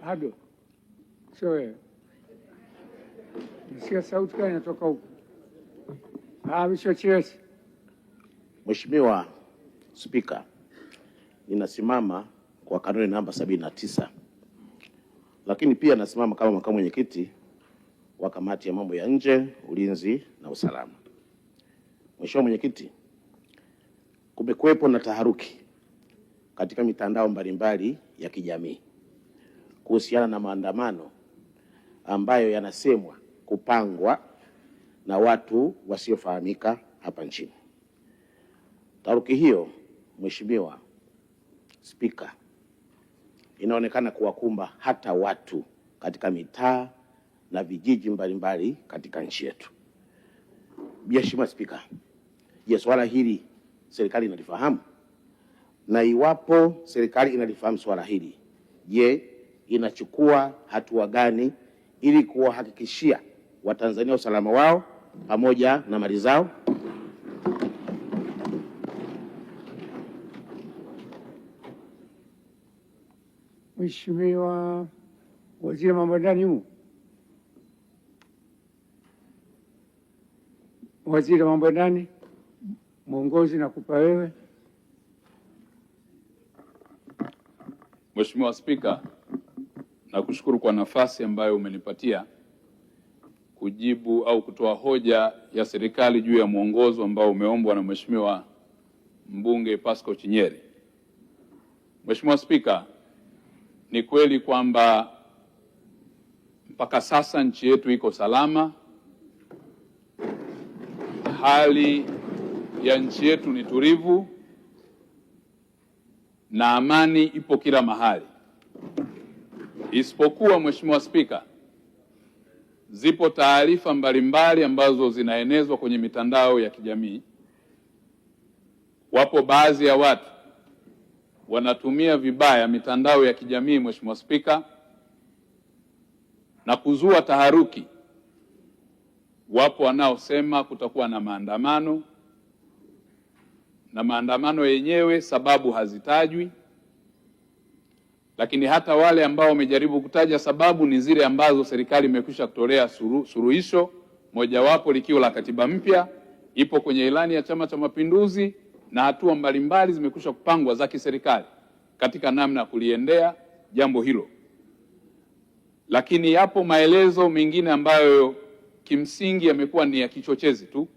Bado sio wewe. Nisikia sauti gani inatoka huko? Mheshimiwa Chiresi. Mheshimiwa Spika, ninasimama kwa kanuni namba 79, lakini pia nasimama kama makamu mwenyekiti wa kamati ya mambo ya nje, ulinzi na usalama. Mheshimiwa Mwenyekiti, kumekuwepo na taharuki katika mitandao mbalimbali ya kijamii kuhusiana na maandamano ambayo yanasemwa kupangwa na watu wasiofahamika hapa nchini. Taharuki hiyo, Mheshimiwa Spika, inaonekana kuwakumba hata watu katika mitaa na vijiji mbalimbali katika nchi yetu. Mheshimiwa Spika, je, swala hili serikali inalifahamu? Na iwapo serikali inalifahamu swala hili, je, inachukua hatua gani ili kuwahakikishia Watanzania usalama wao pamoja na mali zao? Mheshimiwa Waziri wa Mambo ya Ndani huyu. Waziri wa Mambo ya Ndani, mwongozi nakupa wewe. Mheshimiwa Spika, nakushukuru kwa nafasi ambayo umenipatia kujibu au kutoa hoja ya serikali juu ya mwongozo ambao umeombwa na Mheshimiwa Mbunge Pascal Chinyeri. Mheshimiwa Spika, ni kweli kwamba mpaka sasa nchi yetu iko salama. Hali ya nchi yetu ni tulivu na amani ipo kila mahali. Isipokuwa, Mheshimiwa Spika, zipo taarifa mbalimbali ambazo zinaenezwa kwenye mitandao ya kijamii. Wapo baadhi ya watu wanatumia vibaya mitandao ya kijamii, Mheshimiwa Spika, na kuzua taharuki. Wapo wanaosema kutakuwa na maandamano, na maandamano yenyewe sababu hazitajwi, lakini hata wale ambao wamejaribu kutaja sababu ni zile ambazo serikali imekwisha kutolea suluhisho, mojawapo likiwa la katiba mpya, ipo kwenye ilani ya Chama cha Mapinduzi, na hatua mbalimbali zimekwisha kupangwa za kiserikali katika namna ya kuliendea jambo hilo. Lakini yapo maelezo mengine ambayo kimsingi yamekuwa ni ya kichochezi tu,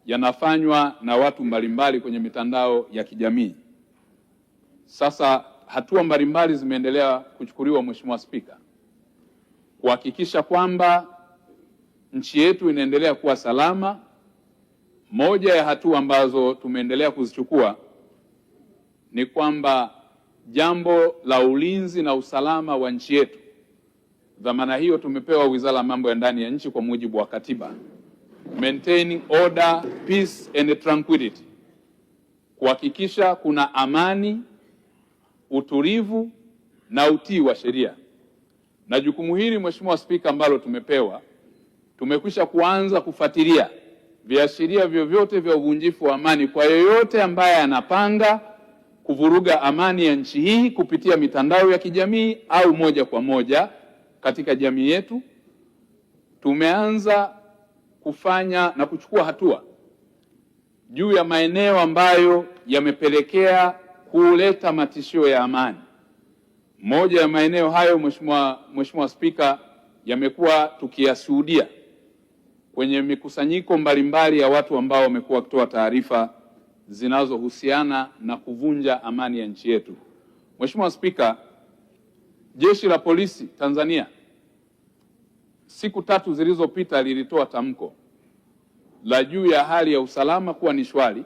yanafanywa na watu mbalimbali kwenye mitandao ya kijamii. Sasa hatua mbalimbali zimeendelea kuchukuliwa, Mheshimiwa Spika, kuhakikisha kwamba nchi yetu inaendelea kuwa salama. Moja ya hatua ambazo tumeendelea kuzichukua ni kwamba jambo la ulinzi na usalama wa nchi yetu, dhamana hiyo tumepewa Wizara ya Mambo ya Ndani ya Nchi kwa mujibu wa katiba, maintaining order, peace and tranquility, kuhakikisha kuna amani, utulivu na utii wa sheria. Na jukumu hili, Mheshimiwa Spika, ambalo tumepewa, tumekwisha kuanza kufuatilia viashiria vyovyote vya uvunjifu wa amani kwa yoyote ambaye anapanga kuvuruga amani ya nchi hii kupitia mitandao ya kijamii au moja kwa moja katika jamii yetu. Tumeanza kufanya na kuchukua hatua juu ya maeneo ambayo yamepelekea kuleta matishio ya amani. Moja ya maeneo hayo, Mheshimiwa Spika, yamekuwa tukiyashuhudia kwenye mikusanyiko mbalimbali ya watu ambao wamekuwa wakitoa taarifa zinazohusiana na kuvunja amani ya nchi yetu. Mheshimiwa Spika, Jeshi la Polisi Tanzania siku 3 zilizopita lilitoa tamko la juu ya hali ya usalama kuwa ni shwari,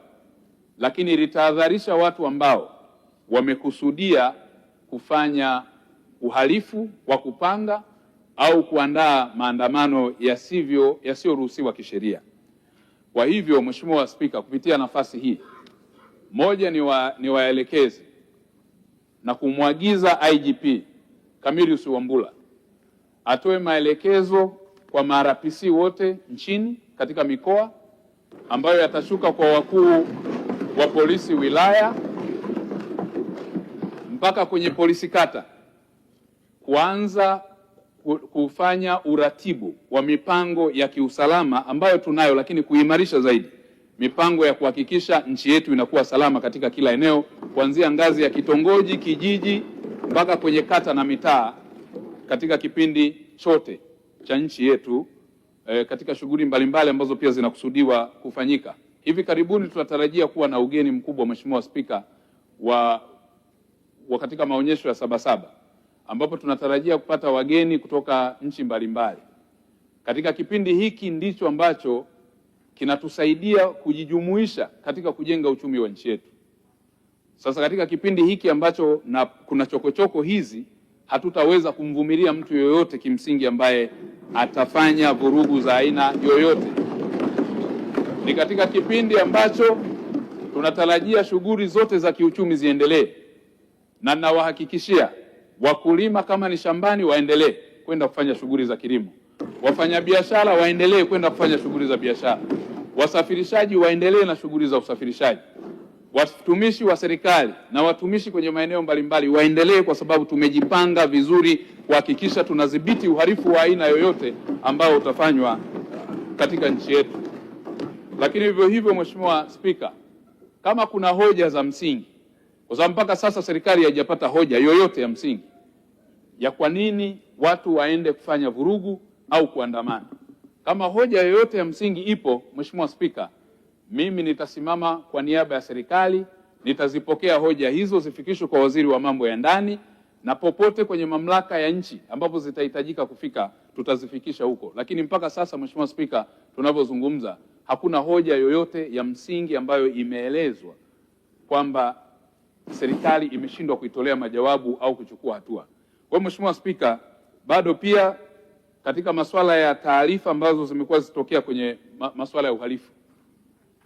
lakini litahadharisha watu ambao wamekusudia kufanya uhalifu wa kupanga au kuandaa maandamano yasiyoruhusiwa kisheria. Kwa hivyo, Mheshimiwa Spika, kupitia nafasi hii, moja ni waelekezi na kumwagiza IGP Camillus Wambura atoe maelekezo kwa ma-RPC wote nchini katika mikoa, ambayo yatashuka kwa wakuu wa polisi wilaya mpaka kwenye polisi kata, kuanza kufanya uratibu wa mipango ya kiusalama ambayo tunayo, lakini kuimarisha zaidi mipango ya kuhakikisha nchi yetu inakuwa salama katika kila eneo, kuanzia ngazi ya kitongoji, kijiji mpaka kwenye kata na mitaa katika kipindi chote cha nchi yetu, katika shughuli mbalimbali ambazo pia zinakusudiwa kufanyika. Hivi karibuni tunatarajia kuwa na ugeni mkubwa, Mheshimiwa Spika, wa katika maonyesho ya Sabasaba, ambapo tunatarajia kupata wageni kutoka nchi mbalimbali. Katika kipindi hiki ndicho ambacho kinatusaidia kujijumuisha katika kujenga uchumi wa nchi yetu. Sasa katika kipindi hiki ambacho kuna chokochoko hizi, hatutaweza kumvumilia mtu yoyote kimsingi ambaye atafanya vurugu za aina yoyote. Ni katika kipindi ambacho tunatarajia shughuli zote za kiuchumi ziendelee, na nawahakikishia wakulima kama ni shambani waendelee kwenda kufanya shughuli za kilimo, wafanyabiashara waendelee kwenda kufanya shughuli za biashara, wasafirishaji waendelee na shughuli za usafirishaji, watumishi wa serikali na watumishi kwenye maeneo mbalimbali waendelee, kwa sababu tumejipanga vizuri kuhakikisha tunadhibiti uhalifu wa aina yoyote ambao utafanywa katika nchi yetu. Lakini vivyo hivyo, Mheshimiwa Spika, kama kuna hoja za msingi, kwa sababu mpaka sasa serikali haijapata hoja yoyote ya msingi ya kwa nini watu waende kufanya vurugu au kuandamana. Kama hoja yoyote ya msingi ipo, Mheshimiwa Spika, mimi nitasimama kwa niaba ya serikali, nitazipokea hoja hizo zifikishwe kwa Waziri wa Mambo ya Ndani, na popote kwenye mamlaka ya nchi ambapo zitahitajika kufika tutazifikisha huko. Lakini mpaka sasa, Mheshimiwa Spika, tunavyozungumza hakuna hoja yoyote ya msingi ambayo imeelezwa kwamba serikali imeshindwa kuitolea majawabu au kuchukua hatua. Kwa Mheshimiwa Spika, bado pia katika masuala ya taarifa ambazo zimekuwa zitokea kwenye masuala ya uhalifu,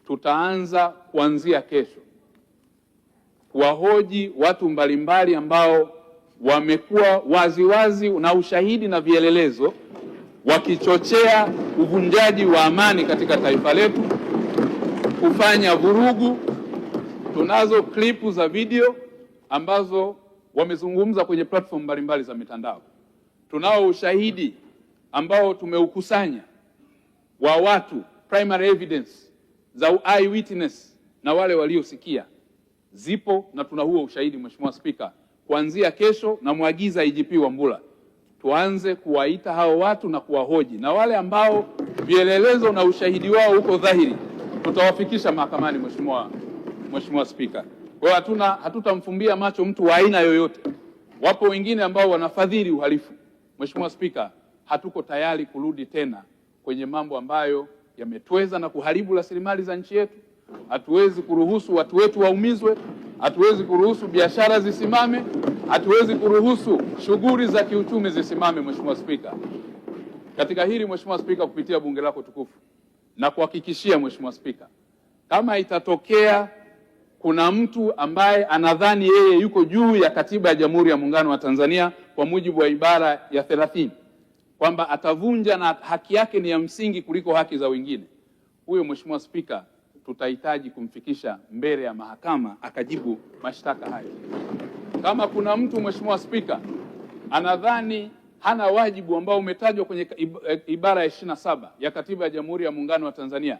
tutaanza kuanzia kesho kuwahoji watu mbalimbali ambao wamekuwa waziwazi na ushahidi na vielelezo wakichochea uvunjaji wa amani katika taifa letu, kufanya vurugu. Tunazo klipu za video ambazo wamezungumza kwenye platform mbalimbali za mitandao. Tunao ushahidi ambao tumeukusanya wa watu, primary evidence za eyewitness na wale waliosikia zipo, na tuna huo ushahidi. Mheshimiwa Spika, kuanzia kesho na muagiza IGP Wambura tuanze kuwaita hao watu na kuwahoji, na wale ambao vielelezo na ushahidi wao uko dhahiri tutawafikisha mahakamani. Mheshimiwa Spika, kwa hiyo hatutamfumbia macho mtu wa aina yoyote. Wapo wengine ambao wanafadhili uhalifu. Mheshimiwa Spika, hatuko tayari kurudi tena kwenye mambo ambayo yametweza na kuharibu rasilimali za nchi yetu. Hatuwezi kuruhusu watu wetu waumizwe, hatuwezi kuruhusu biashara zisimame, hatuwezi kuruhusu shughuli za kiuchumi zisimame. Mheshimiwa Spika, katika hili Mheshimiwa Spika, kupitia bunge lako tukufu na kuhakikishia Mheshimiwa Spika, kama itatokea kuna mtu ambaye anadhani yeye yuko juu ya katiba ya Jamhuri ya Muungano wa Tanzania kwa mujibu wa ibara ya 30 kwamba atavunja na haki yake ni ya msingi kuliko haki za wengine, huyo Mheshimiwa Spika tutahitaji kumfikisha mbele ya mahakama akajibu mashtaka hayo. Kama kuna mtu Mheshimiwa Spika anadhani hana wajibu ambao umetajwa kwenye ibara ya 27 ya katiba ya Jamhuri ya Muungano wa Tanzania,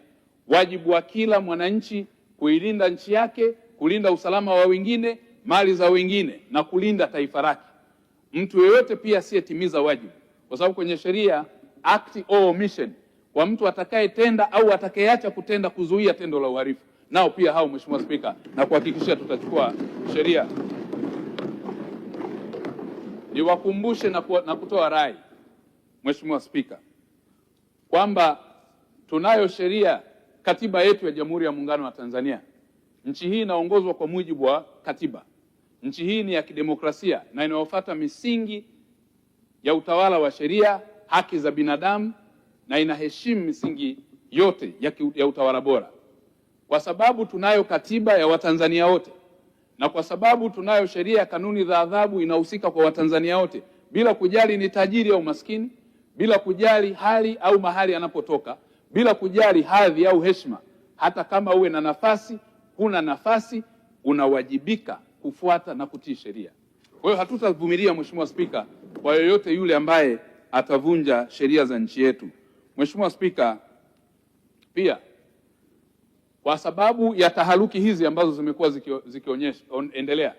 wajibu wa kila mwananchi kuilinda nchi yake, kulinda usalama wa wengine, mali za wengine na kulinda taifa lake. Mtu yeyote pia asiyetimiza wajibu, kwa sababu kwenye sheria act or omission, kwa mtu atakayetenda au atakayeacha kutenda kuzuia tendo la uhalifu, nao pia hao Mheshimiwa Spika, na kuhakikisha tutachukua sheria. Niwakumbushe na kutoa rai Mheshimiwa Spika kwamba tunayo sheria, katiba yetu ya Jamhuri ya Muungano wa Tanzania. Nchi hii inaongozwa kwa mujibu wa katiba. Nchi hii ni ya kidemokrasia na inayofuata misingi ya utawala wa sheria, haki za binadamu, na inaheshimu misingi yote ya utawala bora. Kwa sababu tunayo katiba ya Watanzania wote, na kwa sababu tunayo sheria ya kanuni za adhabu inahusika kwa Watanzania wote, bila kujali ni tajiri au maskini, bila kujali hali au mahali anapotoka, bila kujali hadhi au heshima, hata kama uwe na nafasi, huna nafasi, unawajibika kufuata na kutii sheria. Kwa hiyo hatutavumilia Mheshimiwa Spika kwa yoyote yule ambaye atavunja sheria za nchi yetu. Mheshimiwa Spika, pia kwa sababu ya taharuki hizi ambazo zimekuwa endelea,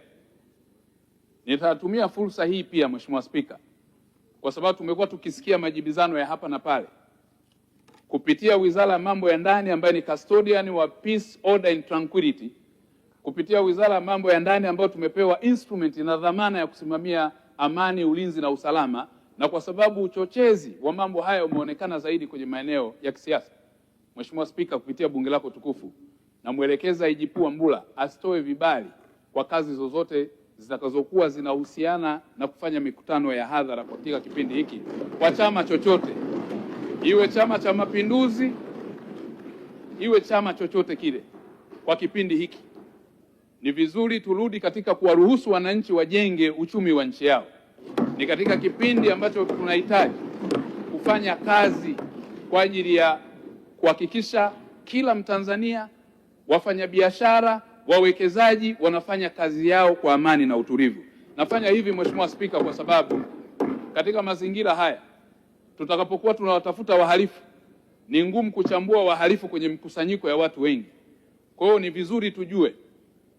nitatumia fursa hii pia Mheshimiwa Spika, kwa sababu tumekuwa tukisikia majibizano ya hapa na pale kupitia Wizara ya Mambo ya Ndani ambayo ni custodian wa peace, order and tranquility, kupitia Wizara ya Mambo ya Ndani ambayo tumepewa instrument na dhamana ya kusimamia amani, ulinzi na usalama, na kwa sababu uchochezi wa mambo haya umeonekana zaidi kwenye maeneo ya kisiasa, Mheshimiwa Spika, kupitia bunge lako tukufu, na mwelekeza IGP Wambura asitoe vibali kwa kazi zozote zitakazokuwa zinahusiana na kufanya mikutano ya hadhara katika kipindi hiki kwa chama chochote, iwe Chama cha Mapinduzi, iwe chama chochote kile. Kwa kipindi hiki ni vizuri turudi katika kuwaruhusu wananchi wajenge uchumi wa nchi yao. Ni katika kipindi ambacho tunahitaji kufanya kazi kwa ajili ya kuhakikisha kila Mtanzania, wafanyabiashara, wawekezaji wanafanya kazi yao kwa amani na utulivu. Nafanya hivi Mheshimiwa Spika kwa sababu katika mazingira haya tutakapokuwa tunawatafuta wahalifu, ni ngumu kuchambua wahalifu kwenye mkusanyiko ya watu wengi. Kwa hiyo ni vizuri tujue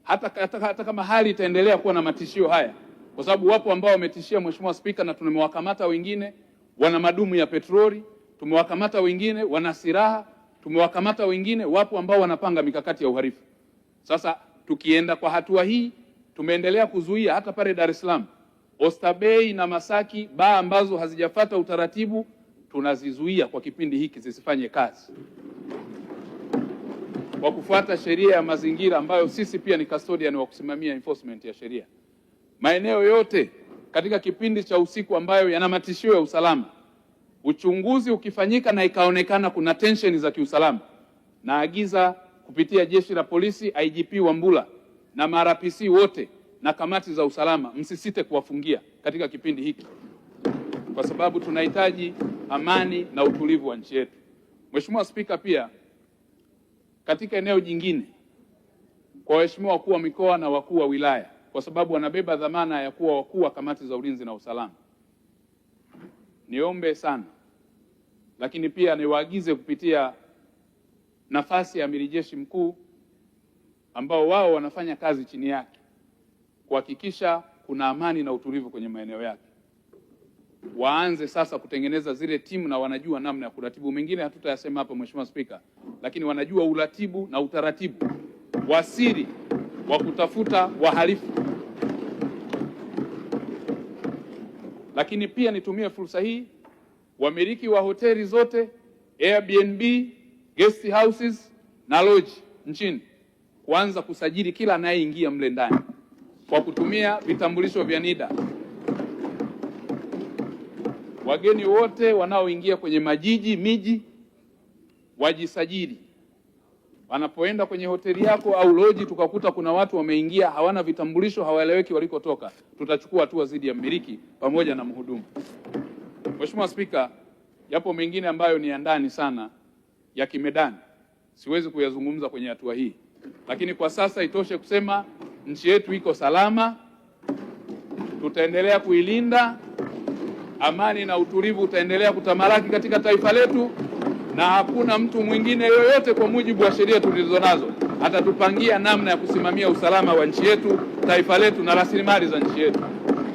hata kama hali itaendelea kuwa na matishio haya, kwa sababu wapo ambao wametishia Mheshimiwa Spika, na tumewakamata wengine wana madumu ya petroli, tumewakamata wengine wana silaha, tumewakamata wengine, wapo ambao wanapanga mikakati ya uhalifu. Sasa tukienda kwa hatua hii, tumeendelea kuzuia hata pale Dar es Salaam, Oysterbay na Masaki, baa ambazo hazijafuata utaratibu tunazizuia kwa kipindi hiki zisifanye kazi kwa kufuata sheria ya mazingira ambayo sisi pia ni custodian wa kusimamia enforcement ya sheria. Maeneo yote katika kipindi cha usiku ambayo yana matishio ya usalama, uchunguzi ukifanyika na ikaonekana kuna tension za kiusalama, naagiza kupitia jeshi la polisi, IGP Wambura na MRPC wote na kamati za usalama, msisite kuwafungia katika kipindi hiki, kwa sababu tunahitaji amani na utulivu wa nchi yetu. Mheshimiwa Spika, pia katika eneo jingine, kwa waheshimiwa wakuu wa mikoa na wakuu wa wilaya, kwa sababu wanabeba dhamana ya kuwa wakuu wa kamati za ulinzi na usalama, niombe sana, lakini pia niwaagize kupitia nafasi ya amiri jeshi mkuu ambao wao wanafanya kazi chini yake kuhakikisha kuna amani na utulivu kwenye maeneo yake, waanze sasa kutengeneza zile timu, na wanajua namna ya kuratibu. Mengine hatutayasema hapa Mheshimiwa Spika, lakini wanajua uratibu na utaratibu wa siri wa kutafuta wahalifu. Lakini pia nitumie fursa hii, wamiliki wa hoteli zote, Airbnb, guest houses na lodge nchini kuanza kusajili kila anayeingia mle ndani kwa kutumia vitambulisho vya NIDA. Wageni wote wanaoingia kwenye miji wajisajili. Wanapoenda kwenye hoteli yako au lodge tukakuta kuna watu wameingia hawana vitambulisho, hawaeleweki walikotoka, tutachukua hatua dhidi ya mmiliki pamoja na mhudumu. Mheshimiwa Spika, yapo mengine ambayo ni ya ndani sana ya kimedani, siwezi kuyazungumza kwenye hatua hii, lakini kwa sasa itoshe kusema nchi yetu iko salama, tutaendelea kuilinda, amani na utulivu utaendelea kutamalaki katika taifa letu, na hakuna mtu mwingine yoyote kwa mujibu wa sheria tulizonazo atatupangia namna ya kusimamia usalama wa nchi yetu, taifa letu na rasilimali za nchi yetu.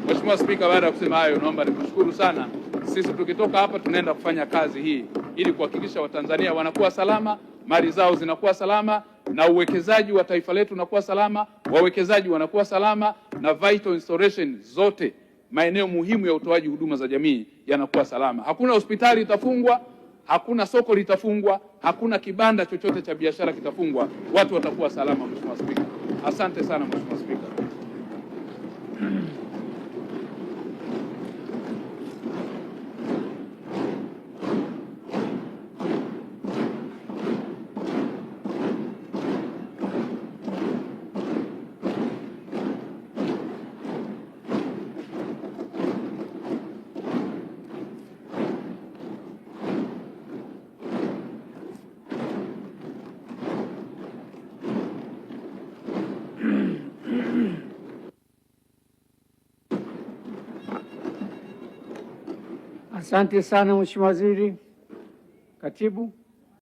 Mheshimiwa Spika, baada ya kusema hayo, naomba nikushukuru sana. Sisi tukitoka hapa tunaenda kufanya kazi hii ili kuhakikisha Watanzania wanakuwa salama, mali zao zinakuwa salama, na uwekezaji wa taifa letu unakuwa salama, wawekezaji wanakuwa salama, na vital installation zote, maeneo muhimu ya utoaji huduma za jamii yanakuwa salama. Hakuna hospitali itafungwa, hakuna soko litafungwa, hakuna kibanda chochote cha biashara kitafungwa. Watu watakuwa salama. Mheshimiwa Spika, asante sana Mheshimiwa Spika. Asante sana Mheshimiwa Waziri. Katibu.